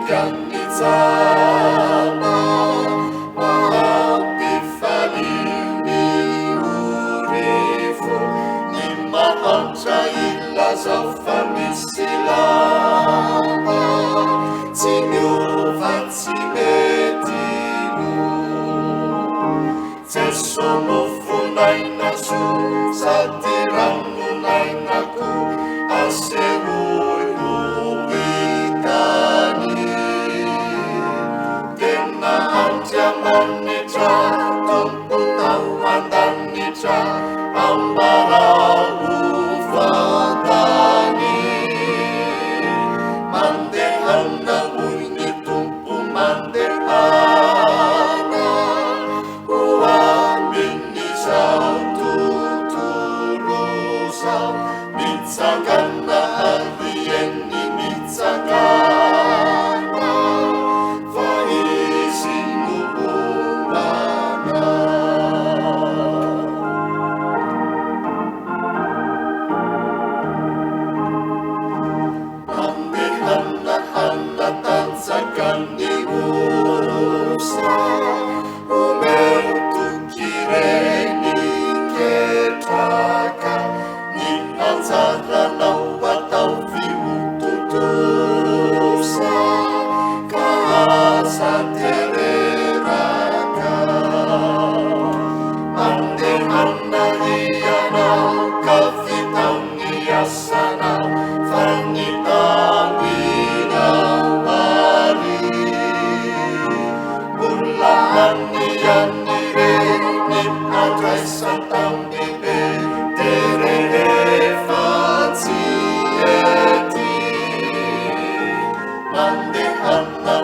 Piangizzana, mahampifaliny urivo, ny mahantra ilaza fa misy lama, tsy miova tsy metino. Jeso mofonaina zo sady ranonainako asehoy manitra tompo tao andanitra ambara ufantany mandehana hoy ny tompo mandehana ho amin'izao tontolo zao mitsangana alieny mitsangana fa izy tanzakany usa umetukireni ketraka ny anjaranao atao fiututusa ka aza tereraka mandehana ianao ka vitao ny asanao fa ny anireni adraisatambile tererefatsieti mandehana